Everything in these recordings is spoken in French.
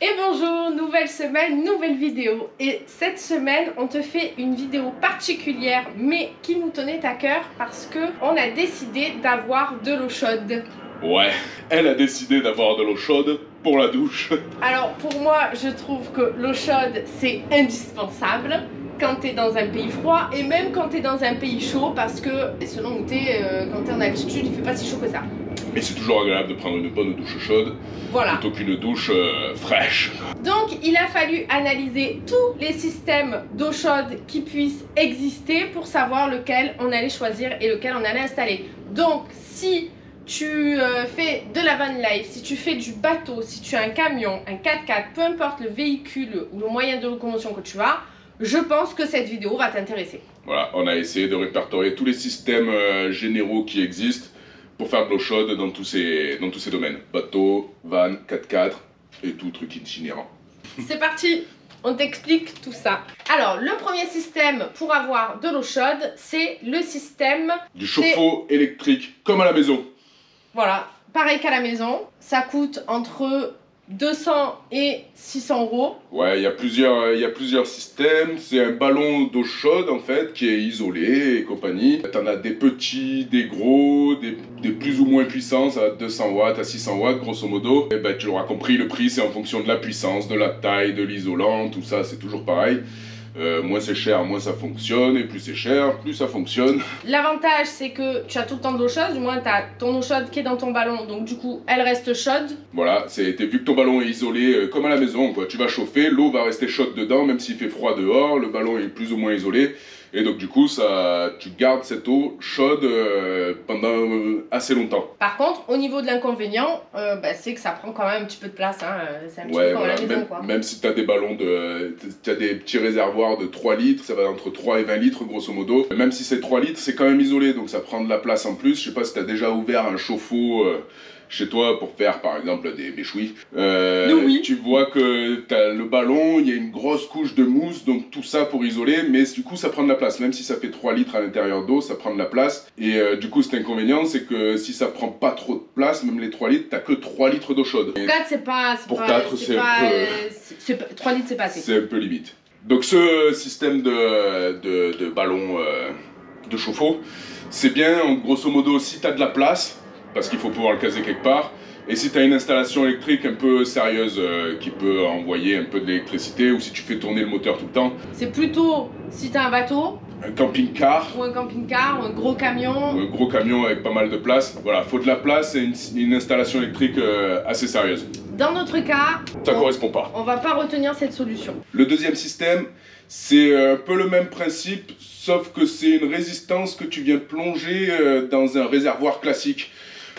Et bonjour, nouvelle semaine, nouvelle vidéo. Et cette semaine, on te fait une vidéo particulière, mais qui nous tenait à cœur parce que on a décidé d'avoir de l'eau chaude. Ouais, elle a décidé d'avoir de l'eau chaude pour la douche. Alors pour moi, je trouve que l'eau chaude, c'est indispensable quand t'es dans un pays froid et même quand t'es dans un pays chaud parce que selon où t'es, quand t'es en altitude, il fait pas si chaud que ça. Mais c'est toujours agréable de prendre une bonne douche chaude Voilà. plutôt qu'une douche fraîche. Donc il a fallu analyser tous les systèmes d'eau chaude qui puissent exister pour savoir lequel on allait choisir et lequel on allait installer. Donc si tu fais de la van life, si tu fais du bateau, si tu as un camion, un 4x4, peu importe le véhicule ou le moyen de locomotion que tu as, je pense que cette vidéo va t'intéresser. Voilà, on a essayé de répertorier tous les systèmes généraux qui existent pour faire de l'eau chaude dans tous ces domaines. Bateau, van, 4x4 et tout truc itinérant. C'est parti, on t'explique tout ça. Alors, le premier système pour avoir de l'eau chaude, c'est le système... Du chauffe-eau électrique, comme à la maison. Voilà, pareil qu'à la maison, ça coûte entre 200 et 600 euros. Ouais, il y a plusieurs systèmes. C'est un ballon d'eau chaude en fait qui est isolé et compagnie. T'en as des petits, des gros, des plus ou moins puissants à 200 watts, à 600 watts grosso modo. Et ben tu l'auras compris, le prix c'est en fonction de la puissance, de la taille, de l'isolant, tout ça c'est toujours pareil. Moins c'est cher, moins ça fonctionne, et plus c'est cher, plus ça fonctionne. L'avantage c'est que tu as tout le temps de l'eau chaude, du moins tu as ton eau chaude qui est dans ton ballon, donc du coup elle reste chaude. Voilà, vu que ton ballon est isolé comme à la maison, quoi. Tu vas chauffer, l'eau va rester chaude dedans, même s'il fait froid dehors, le ballon est plus ou moins isolé. Et donc du coup, tu gardes cette eau chaude pendant assez longtemps. Par contre, au niveau de l'inconvénient, c'est que ça prend quand même un petit peu de place. Hein. C'est un petit peu comme à la maison, quoi. Même si tu as des ballons tu as des petits réservoirs de 3 litres, ça va entre 3 et 20 litres grosso modo. Même si c'est 3 litres, c'est quand même isolé, donc ça prend de la place en plus. Je sais pas si tu as déjà ouvert un chauffe-eau chez toi pour faire par exemple des méchouis. Oui. Tu vois que tu as le ballon, il y a une grosse couche de mousse, donc tout ça pour isoler, mais du coup ça prend de la place. Même si ça fait 3 litres à l'intérieur d'eau, ça prend de la place. Et du coup cet inconvénient, c'est que si ça prend pas trop de place, même les 3 litres, t'as que 3 litres d'eau chaude. Pour 4 c'est pas... Pour 4 c'est un peu... 3 litres c'est pas assez. C'est un peu limite. Donc ce système de ballon de chauffe-eau, c'est bien en grosso modo si t'as de la place, parce qu'il faut pouvoir le caser quelque part. Et si tu as une installation électrique un peu sérieuse qui peut envoyer un peu d'électricité, ou si tu fais tourner le moteur tout le temps. C'est plutôt si tu as un bateau, un camping-car. Ou un camping-car, ou un gros camion. Ou un gros camion avec pas mal de place. Voilà, faut de la place et une installation électrique assez sérieuse. Dans notre cas, ça correspond pas. On va pas retenir cette solution. Le deuxième système, c'est un peu le même principe, sauf que c'est une résistance que tu viens plonger dans un réservoir classique.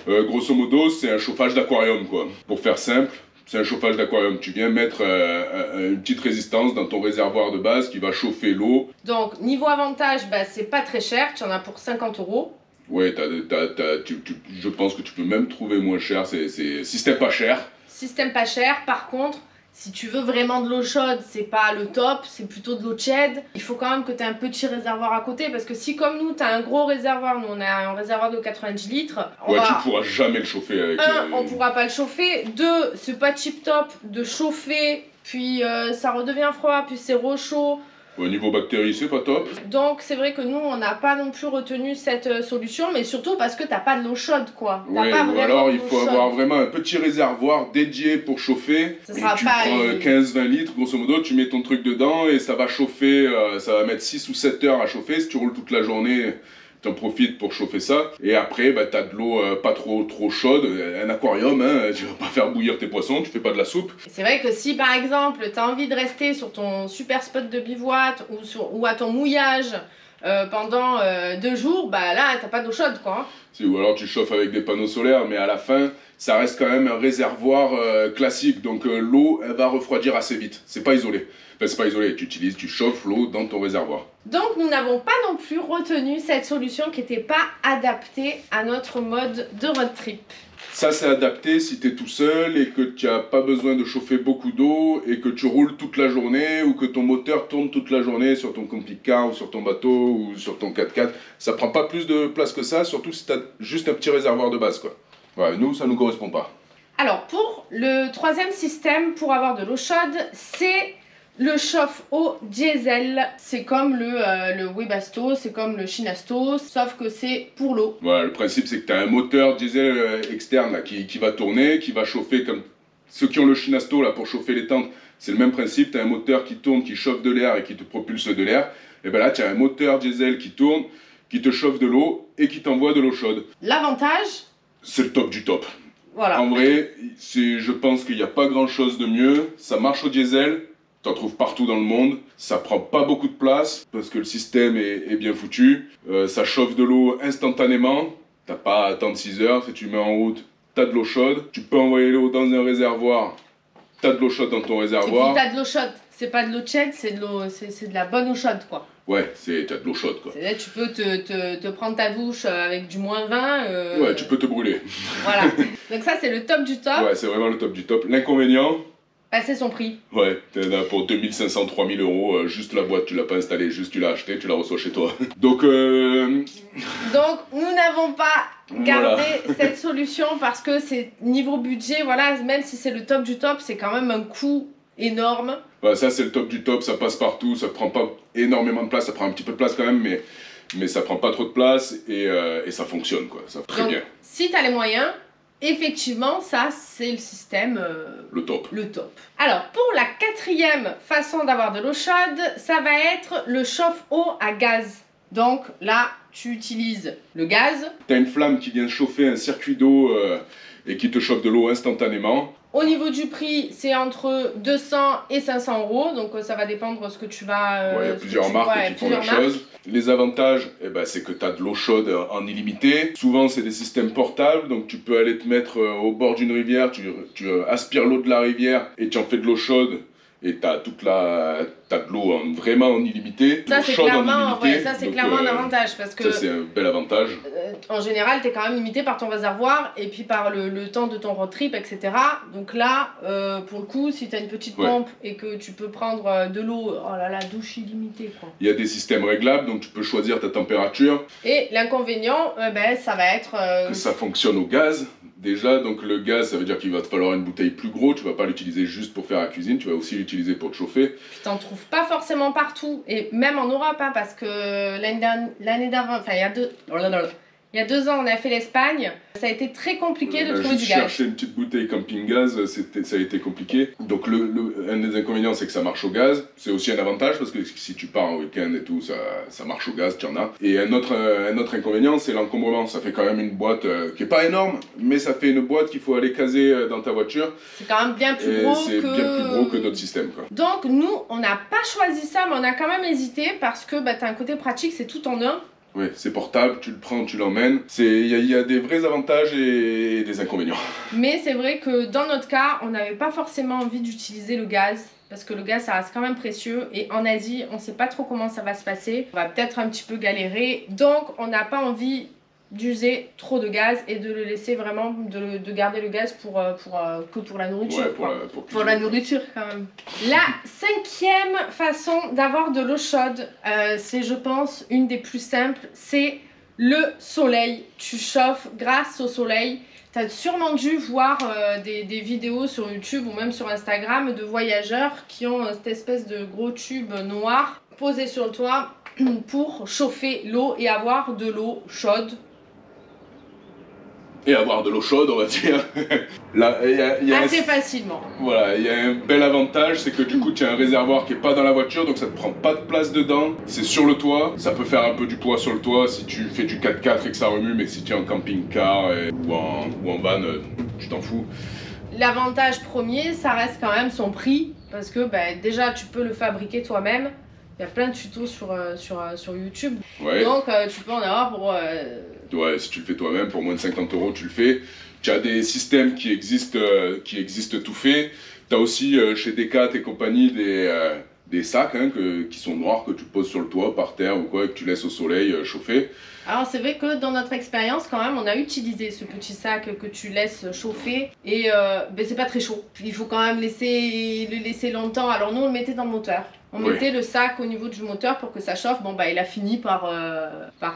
Grosso modo, c'est un chauffage d'aquarium, quoi. Pour faire simple, c'est un chauffage d'aquarium. Tu viens mettre une petite résistance dans ton réservoir de base qui va chauffer l'eau. Donc, niveau avantage, c'est pas très cher. Tu en as pour 50 euros. Ouais, je pense que tu peux même trouver moins cher. C'est système pas cher. Système pas cher, par contre... Si tu veux vraiment de l'eau chaude, c'est pas le top, c'est plutôt de l'eau tiède. Il faut quand même que tu aies un petit réservoir à côté parce que si comme nous, tu as un gros réservoir, nous on a un réservoir de 90 litres. Tu pourras jamais le chauffer avec... on pourra pas le chauffer. 2, c'est pas tip top de chauffer, puis ça redevient froid, puis c'est chaud. Au niveau bactéries, c'est pas top. Donc c'est vrai que nous, on n'a pas non plus retenu cette solution, mais surtout parce que t'as pas de l'eau chaude, quoi. Oui, ou alors il faut avoir vraiment un petit réservoir dédié pour chauffer. Ça sera tu pas prends 15-20 litres, grosso modo, tu mets ton truc dedans et ça va chauffer, ça va mettre 6 ou 7 heures à chauffer. Si tu roules toute la journée, t'en profites pour chauffer ça. Et après, t'as de l'eau pas trop chaude, un aquarium, hein, tu vas pas faire bouillir tes poissons, tu fais pas de la soupe. C'est vrai que si par exemple, t'as envie de rester sur ton super spot de bivouac ou à ton mouillage pendant 2 jours, là, t'as pas d'eau chaude, quoi. Ou alors tu chauffes avec des panneaux solaires, mais à la fin, ça reste quand même un réservoir classique. Donc l'eau, elle va refroidir assez vite. C'est pas isolé. Enfin, c'est pas isolé, tu chauffes l'eau dans ton réservoir. Donc nous n'avons pas non plus retenu cette solution qui n'était pas adaptée à notre mode de road trip. Ça, c'est adapté si tu es tout seul et que tu n'as pas besoin de chauffer beaucoup d'eau et que tu roules toute la journée ou que ton moteur tourne toute la journée sur ton camping-car ou sur ton bateau ou sur ton 4x4. Ça prend pas plus de place que ça, surtout si tu as juste un petit réservoir de base, quoi. Ouais, nous, ça nous correspond pas. Alors, pour le troisième système pour avoir de l'eau chaude, c'est le chauffe-eau diesel. C'est comme le Webasto, c'est comme le Shinasto, sauf que c'est pour l'eau. Voilà, le principe c'est que tu as un moteur diesel externe là, qui va tourner, qui va chauffer comme ceux qui ont le Shinasto là, pour chauffer les tentes. C'est le même principe, tu as un moteur qui tourne, qui chauffe de l'air et qui te propulse de l'air. Et bien là, tu as un moteur diesel qui tourne, qui te chauffe de l'eau et qui t'envoie de l'eau chaude. L'avantage, c'est le top du top. Voilà. En vrai, je pense qu'il n'y a pas grand chose de mieux. Ça marche au diesel, tu en trouves partout dans le monde. Ça prend pas beaucoup de place parce que le système est bien foutu. Ça chauffe de l'eau instantanément. T'as pas à attendre 6 heures. Si tu mets en route, tu as de l'eau chaude. Tu peux envoyer l'eau dans un réservoir. Tu as de l'eau chaude dans ton réservoir. Et puis tu as de l'eau chaude. C'est pas de l'eau tiède, c'est de la bonne eau chaude, quoi. Ouais, tu as de l'eau chaude, quoi. C'est-à-dire tu peux te prendre ta douche avec du -20. Ouais, tu peux te brûler. Voilà. Donc ça, c'est le top du top. Ouais, c'est vraiment le top du top. L'inconvénient, bah, c'est son prix. Ouais, t'en as pour 2500, 3000 euros, juste la boîte, tu l'as pas installée, juste tu l'as achetée, tu la reçois chez toi. Donc, nous n'avons pas gardé cette solution parce que c'est niveau budget, voilà, même si c'est le top du top, c'est quand même un coût énorme. Bah, ça c'est le top du top, ça passe partout, ça prend pas énormément de place, ça prend un petit peu de place quand même, mais ça prend pas trop de place et ça fonctionne quoi, ça très bien. Si tu as les moyens, effectivement ça c'est le système le top. Alors pour la quatrième façon d'avoir de l'eau chaude, ça va être le chauffe-eau à gaz. Donc là tu utilises le gaz. Tu as une flamme qui vient chauffer un circuit d'eau et qui te chauffe de l'eau instantanément. Au niveau du prix, c'est entre 200 et 500 euros, donc ça va dépendre de ce que tu vas... il y a plusieurs marques qui font la chose. Les avantages, c'est que tu as de l'eau chaude en illimité. Souvent, c'est des systèmes portables, donc tu peux aller te mettre au bord d'une rivière, tu aspires l'eau de la rivière et tu en fais de l'eau chaude. Et t'as de l'eau vraiment en illimité. Ça c'est clairement, clairement un avantage parce que ça c'est un bel avantage. En général, t'es quand même limité par ton réservoir et puis par le temps de ton road trip, etc. Donc là, pour le coup, si t'as une petite pompe et que tu peux prendre de l'eau, oh là là, douche illimitée quoi. Il y a des systèmes réglables, donc tu peux choisir ta température. Et l'inconvénient, ça va être que ça fonctionne au gaz. Déjà, donc le gaz, ça veut dire qu'il va te falloir une bouteille plus gros, tu vas pas l'utiliser juste pour faire la cuisine, tu vas aussi l'utiliser pour te chauffer. Puis t'en trouves pas forcément partout, et même en Europe, hein, parce que l'année d'avant, enfin il y a 2 ans, on a fait l'Espagne, ça a été très compliqué de trouver du gaz. Chercher une petite bouteille camping gaz, ça a été compliqué. Donc un des inconvénients, c'est que ça marche au gaz. C'est aussi un avantage, parce que si tu pars en week-end et tout, ça marche au gaz, tu en as. Et un autre inconvénient, c'est l'encombrement. Ça fait quand même une boîte qui est pas énorme, mais ça fait une boîte qu'il faut aller caser dans ta voiture. C'est quand même bien plus gros c'est bien plus gros que notre système, quoi. Donc nous, on n'a pas choisi ça, mais on a quand même hésité, parce que t'as un côté pratique, c'est tout en un. Oui, c'est portable, tu le prends, tu l'emmènes. Il y a des vrais avantages et des inconvénients. Mais c'est vrai que dans notre cas, on n'avait pas forcément envie d'utiliser le gaz. Parce que le gaz, ça reste quand même précieux. Et en Asie, on ne sait pas trop comment ça va se passer. On va peut-être un petit peu galérer. Donc, on n'a pas envie d'user trop de gaz et de le laisser vraiment, de garder le gaz que pour la nourriture. Ouais, pour la nourriture quand même. La 5e façon d'avoir de l'eau chaude, c'est je pense une des plus simples, c'est le soleil. Tu chauffes grâce au soleil. Tu as sûrement dû voir des vidéos sur YouTube ou même sur Instagram de voyageurs qui ont cette espèce de gros tube noir posé sur le toit pour chauffer l'eau et avoir de l'eau chaude. Et avoir de l'eau chaude, on va dire. Là, assez facilement. Voilà, il y a un bel avantage, c'est que du coup tu as un réservoir qui est pas dans la voiture, donc ça te prend pas de place dedans. C'est sur le toit, ça peut faire un peu du poids sur le toit si tu fais du 4x4 et que ça remue, mais si tu es en camping-car ou en van, tu t'en fous. L'avantage premier, ça reste quand même son prix, parce que déjà tu peux le fabriquer toi-même. Il y a plein de tutos sur YouTube. Ouais. Donc tu peux en avoir pour... Ouais, si tu le fais toi-même, pour moins de 50 €, tu le fais. Tu as des systèmes qui existent tout faits. Tu as aussi chez Decat et compagnie des sacs hein, qui sont noirs que tu poses sur le toit, par terre ou quoi, et que tu laisses au soleil chauffer. Alors c'est vrai que dans notre expérience quand même on a utilisé ce petit sac que tu laisses chauffer et ben, c'est pas très chaud. Il faut quand même le laisser longtemps. Alors nous on le mettait dans le moteur. On mettait le sac au niveau du moteur pour que ça chauffe. Bon bah il a fini par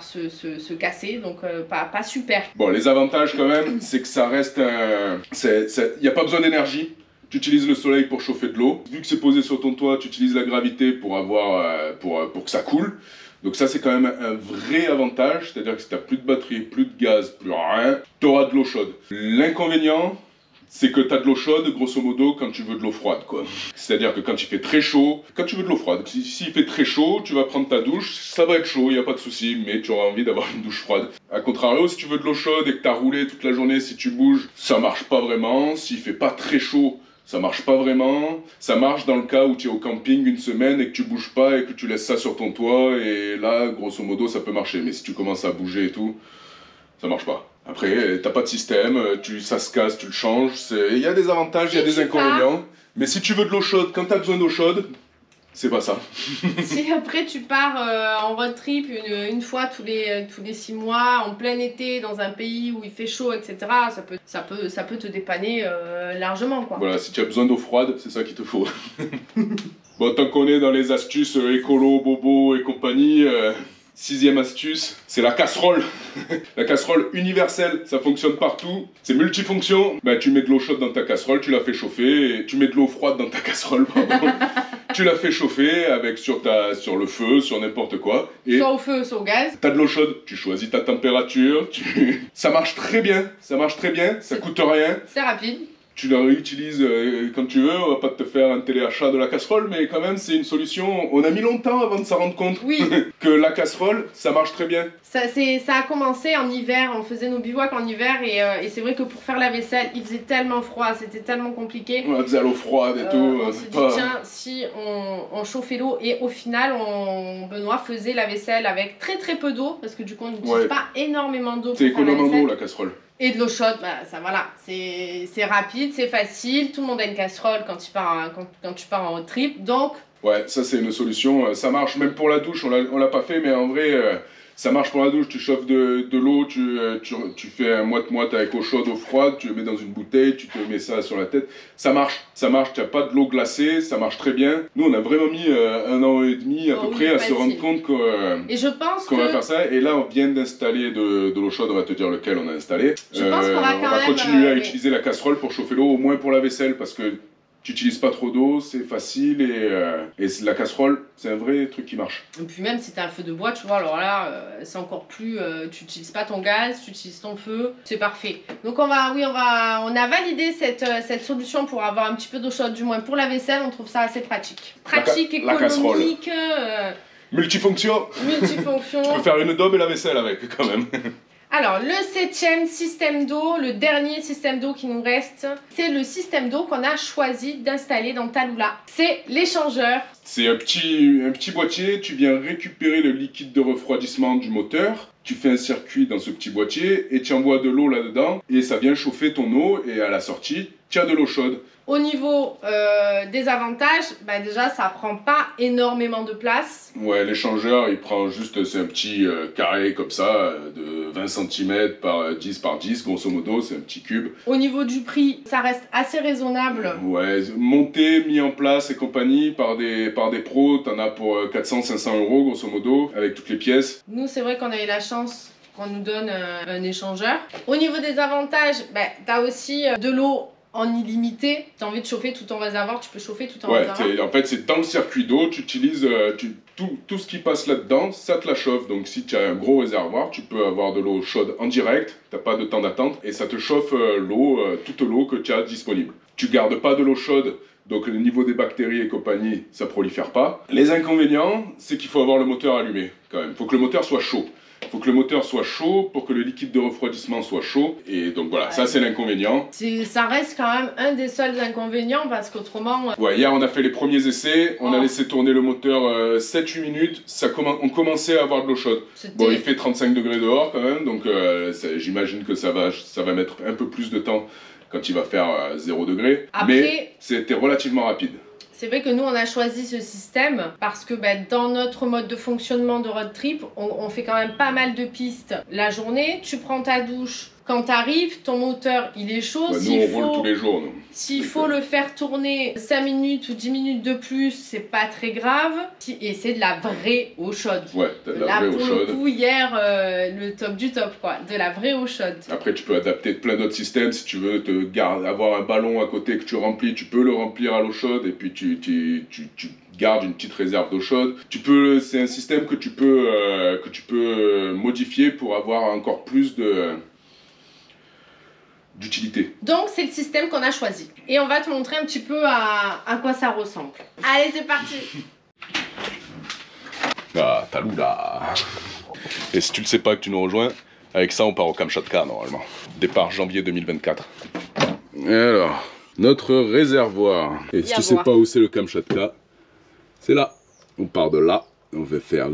se casser donc pas super. Bon les avantages quand même c'est que ça reste il n'y a pas besoin d'énergie. Tu utilises le soleil pour chauffer de l'eau. Vu que c'est posé sur ton toit, tu utilises la gravité pour que ça coule. Donc ça c'est quand même un vrai avantage, c'est-à-dire que si tu n'as plus de batterie, plus de gaz, plus rien, tu auras de l'eau chaude. L'inconvénient, c'est que tu as de l'eau chaude grosso modo quand tu veux de l'eau froide quoi. C'est-à-dire que quand il fait très chaud, quand tu veux de l'eau froide, s'il fait très chaud, tu vas prendre ta douche, ça va être chaud, il n'y a pas de souci, mais tu auras envie d'avoir une douche froide. A contrario, si tu veux de l'eau chaude et que tu as roulé toute la journée, si tu bouges, ça marche pas vraiment. S'il fait pas très chaud, ça marche pas vraiment. Ça marche dans le cas où tu es au camping une semaine et que tu bouges pas et que tu laisses ça sur ton toit et là, grosso modo, ça peut marcher. Mais si tu commences à bouger et tout, ça marche pas. Après, t'as pas de système, ça se casse, tu le changes. Il y a des avantages, il y a des inconvénients. Mais si tu veux de l'eau chaude, quand t'as besoin d'eau chaude, c'est pas ça. Si après tu pars en road trip une fois tous les 6 mois, en plein été, dans un pays où il fait chaud, etc., ça peut te dépanner largement quoi. Voilà, si tu as besoin d'eau froide, c'est ça qu'il te faut. Bon, tant qu'on est dans les astuces écolo, bobo et compagnie, 6e astuce, c'est la casserole. La casserole universelle, ça fonctionne partout. C'est multifonction. Ben, tu mets de l'eau chaude dans ta casserole, tu la fais chauffer, et tu mets de l'eau froide dans ta casserole, pardon. Tu la fais chauffer avec sur le feu, sur n'importe quoi. Et soit au feu, soit au gaz. T'as de l'eau chaude, tu choisis ta température. Ça marche très bien, ça coûte rien. C'est rapide. Tu la réutilises quand tu veux, on va pas te faire un téléachat de la casserole, mais quand même c'est une solution. On a mis longtemps avant de s'en rendre compte que la casserole, ça marche très bien. Ça a commencé en hiver, on faisait nos bivouacs en hiver et c'est vrai que pour faire la vaisselle, il faisait tellement froid, c'était tellement compliqué. On faisait à l'eau froide et tout. On s'est dit tiens, si on chauffait l'eau et au final, Benoît faisait la vaisselle avec très très peu d'eau parce que du coup on n'utilise pas énormément d'eau. C'est économe en eau la casserole. Et de l'eau chaude, bah, ça voilà, c'est rapide, c'est facile, tout le monde a une casserole quand tu pars en road trip, donc... Ouais, ça c'est une solution, ça marche même pour la douche, on l'a pas fait, mais en vrai, ça marche pour la douche, tu chauffes de l'eau, tu fais un moite-moite avec eau chaude, eau froide, tu le mets dans une bouteille, tu te mets ça sur la tête, ça marche, tu n'as pas de l'eau glacée, ça marche très bien. Nous on a vraiment mis 1 an et demi à peu près à se rendre compte qu'on va faire ça, et là on vient d'installer de l'eau chaude, on va te dire lequel on a installé. Je pense qu'on va on va continuer à utiliser la casserole pour chauffer l'eau, au moins pour la vaisselle, parce que tu n'utilises pas trop d'eau, c'est facile et la casserole, c'est un vrai truc qui marche. Et puis même si tu as un feu de bois, tu vois, alors là, c'est encore plus... tu n'utilises pas ton gaz, tu utilises ton feu, c'est parfait. Donc on a validé cette solution pour avoir un petit peu d'eau chaude, du moins pour la vaisselle, on trouve ça assez pratique. Pratique, économique... Multifonction. Multifonction. Tu peux faire une daube et la vaisselle avec quand même. Alors, le 7e système d'eau, le dernier système d'eau qui nous reste, c'est le système d'eau qu'on a choisi d'installer dans Tallulah. C'est l'échangeur. C'est un petit boîtier, tu viens récupérer le liquide de refroidissement du moteur, tu fais un circuit dans ce petit boîtier et tu envoies de l'eau là-dedans et ça vient chauffer ton eau et à la sortie, tu as de l'eau chaude. Au niveau des avantages, bah déjà ça prend pas énormément de place. Ouais, l'échangeur il prend juste, c'est un petit carré comme ça, de 20 cm par 10 par 10, grosso modo, c'est un petit cube. Au niveau du prix, ça reste assez raisonnable. Ouais, monté, mis en place et compagnie par des pros, t'en as pour 400-500 euros grosso modo, avec toutes les pièces. Nous c'est vrai qu'on a eu la chance qu'on nous donne un échangeur. Au niveau des avantages, bah, t'as aussi de l'eau en illimité. Tu as envie de chauffer tout ton réservoir, tu peux chauffer tout ton réservoir. En fait, c'est dans le circuit d'eau, tu utilises tout ce qui passe là-dedans, ça te la chauffe. Donc si tu as un gros réservoir, tu peux avoir de l'eau chaude en direct, tu n'as pas de temps d'attente, et ça te chauffe toute l'eau que tu as disponible. Tu gardes pas de l'eau chaude, donc le niveau des bactéries et compagnie, ça prolifère pas. Les inconvénients, c'est qu'il faut avoir le moteur allumé quand même. Il faut que le moteur soit chaud. Il faut que le moteur soit chaud pour que le liquide de refroidissement soit chaud. Et donc voilà, ça c'est l'inconvénient. Ça reste quand même un des seuls inconvénients parce qu'autrement... Ouais, hier on a fait les premiers essais, on a laissé tourner le moteur 7-8 minutes, on commençait à avoir de l'eau chaude. Bon, il fait 35 degrés dehors quand même, donc j'imagine que ça va mettre un peu plus de temps quand il va faire 0 degré. Après, mais c'était relativement rapide. C'est vrai que nous, on a choisi ce système parce que dans notre mode de fonctionnement de road trip, on fait quand même pas mal de pistes la journée. Tu prends ta douche. Quand tu arrives, ton moteur, il est chaud. Bah, nous, on roule tous les jours. S'il faut le faire tourner 5 minutes ou 10 minutes de plus, c'est pas très grave. Et c'est de la vraie eau chaude. Ouais, de la vraie eau chaude. Pour le coup, hier, le top du top, quoi. De la vraie eau chaude. Après, tu peux adapter plein d'autres systèmes. Si tu veux avoir un ballon à côté que tu remplis, tu peux le remplir à l'eau chaude et puis tu gardes une petite réserve d'eau chaude. C'est un système que tu peux modifier pour avoir encore plus d'utilité. Donc c'est le système qu'on a choisi. Et on va te montrer un petit peu à quoi ça ressemble. Allez, c'est parti. Ah, Taloula. Et si tu le sais pas que tu nous rejoins, avec ça on part au Kamchatka normalement. Départ janvier 2024. Et alors, notre réservoir. Et si tu sais pas où c'est le Kamchatka, c'est là. On part de là. On va faire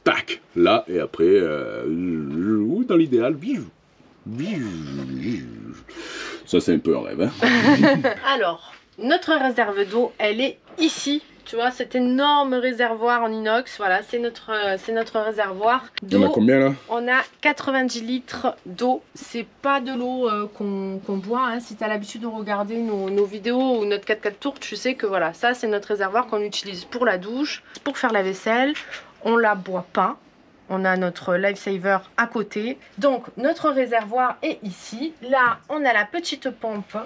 tac là et après dans l'idéal ça c'est un peu un rêve hein. Alors notre réserve d'eau elle est ici, tu vois, cet énorme réservoir en inox. Voilà, c'est notre réservoir d'eau. On a combien là? On a 90 litres d'eau. C'est pas de l'eau qu'on boit hein. Si tu as l'habitude de regarder nos vidéos ou notre 4x4 tour, tu sais que voilà, ça c'est notre réservoir qu'on utilise pour la douche, pour faire la vaisselle. On la boit pas. On a notre lifesaver à côté. Donc notre réservoir est ici. Là on a la petite pompe.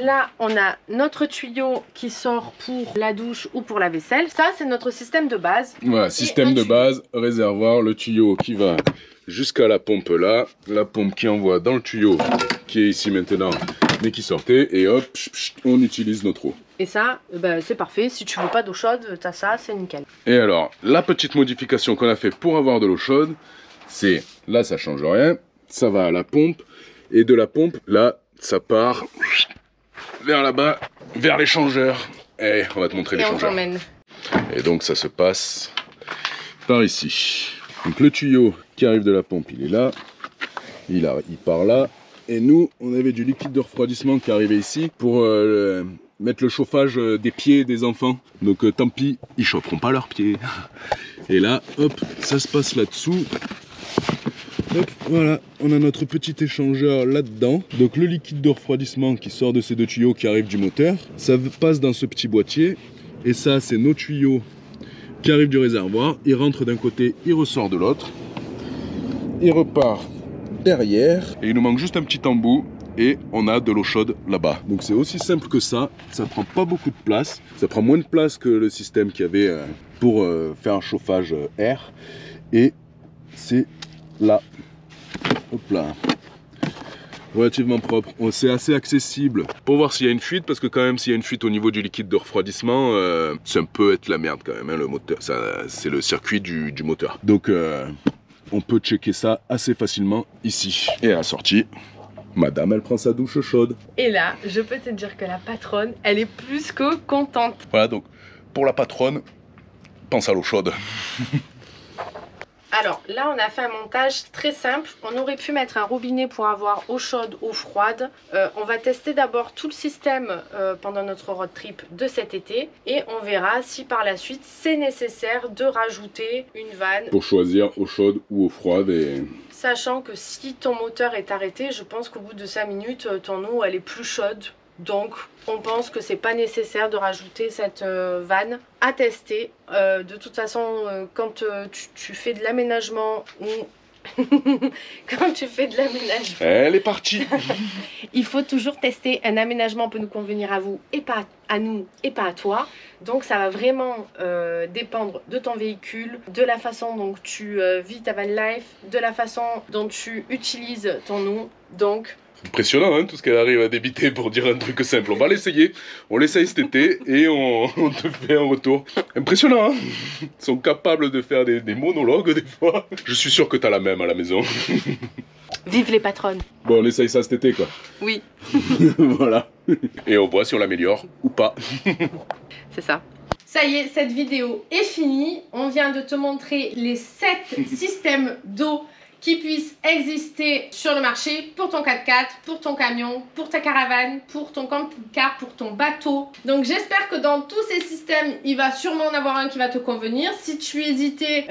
Là, on a notre tuyau qui sort pour la douche ou pour la vaisselle. Ça, c'est notre système de base. Voilà, système de base, réservoir, le tuyau qui va jusqu'à la pompe là. La pompe qui envoie dans le tuyau qui est ici maintenant, mais qui sortait. Et hop, on utilise notre eau. Et ça, c'est parfait. Si tu veux pas d'eau chaude, t'as ça, c'est nickel. Et alors, la petite modification qu'on a fait pour avoir de l'eau chaude, c'est, là, ça change rien. Ça va à la pompe. Et de la pompe, là, ça part vers là-bas, vers l'échangeur. Et on va te montrer l'échangeur. Et donc ça se passe par ici. Donc le tuyau qui arrive de la pompe, il est là. Il part là. Et nous, on avait du liquide de refroidissement qui arrivait ici pour mettre le chauffage des pieds des enfants. Donc tant pis, ils chaufferont pas leurs pieds. Et là, hop, ça se passe là-dessous. Hop, voilà, on a notre petit échangeur là-dedans. Donc le liquide de refroidissement qui sort de ces deux tuyaux qui arrivent du moteur, ça passe dans ce petit boîtier. Et ça, c'est nos tuyaux qui arrivent du réservoir. Il rentre d'un côté, il ressort de l'autre. Il repart derrière. Et il nous manque juste un petit embout. Et on a de l'eau chaude là-bas. Donc c'est aussi simple que ça. Ça prend pas beaucoup de place. Ça prend moins de place que le système qu'il y avait pour faire un chauffage air. Et c'est là. Hop là. Relativement propre. C'est assez accessible pour voir s'il y a une fuite, parce que quand même s'il y a une fuite au niveau du liquide de refroidissement, ça peut être la merde quand même, hein, le moteur. C'est le circuit du moteur. Donc on peut checker ça assez facilement ici. Et à la sortie, madame elle prend sa douche chaude. Et là, je peux te dire que la patronne, elle est plus que contente. Voilà, donc pour la patronne, pense à l'eau chaude. Alors là, on a fait un montage très simple. On aurait pu mettre un robinet pour avoir eau chaude, eau froide. On va tester d'abord tout le système pendant notre road trip de cet été. Et on verra si par la suite, c'est nécessaire de rajouter une vanne. Pour choisir eau chaude ou eau froide. Sachant que si ton moteur est arrêté, je pense qu'au bout de 5 minutes, ton eau, elle est plus chaude. Donc, on pense que c'est pas nécessaire de rajouter cette vanne à tester. De toute façon, quand tu fais de l'aménagement ou quand tu fais de l'aménagement, elle est partie. Il faut toujours tester. Un aménagement peut nous convenir à vous et pas à nous et pas à toi. Donc, ça va vraiment dépendre de ton véhicule, de la façon dont tu vis ta van life, de la façon dont tu utilises ton eau. Donc, impressionnant hein, tout ce qu'elle arrive à débiter pour dire un truc simple. On va l'essayer, on l'essaye cet été et on te fait un retour. Impressionnant hein. Ils sont capables de faire des monologues des fois. Je suis sûr que t'as la même à la maison. Vive les patronnes. Bon, on essaye ça cet été quoi. Oui. Voilà. Et on voit si on l'améliore ou pas. C'est ça. Ça y est, cette vidéo est finie. On vient de te montrer les 7 systèmes d'eau qui puissent exister sur le marché pour ton 4x4, pour ton camion, pour ta caravane, pour ton camping-car, pour ton bateau. Donc j'espère que dans tous ces systèmes, il va sûrement en avoir un qui va te convenir. Si tu hésitais,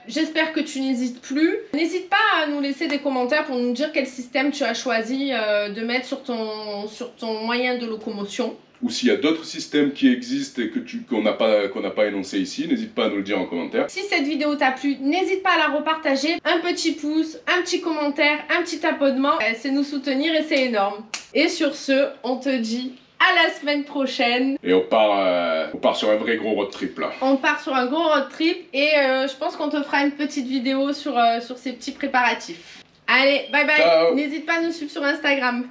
j'espère que tu n'hésites plus. N'hésite pas à nous laisser des commentaires pour nous dire quel système tu as choisi de mettre sur ton moyen de locomotion. Ou s'il y a d'autres systèmes qui existent et qu'on n'a pas énoncé ici, n'hésite pas à nous le dire en commentaire. Si cette vidéo t'a plu, n'hésite pas à la repartager. Un petit pouce, un petit commentaire, un petit abonnement, c'est nous soutenir et c'est énorme. Et sur ce, on te dit à la semaine prochaine. Et on part sur un vrai gros road trip là. On part sur un gros road trip et je pense qu'on te fera une petite vidéo sur ces petits préparatifs. Allez, bye bye. N'hésite pas à nous suivre sur Instagram.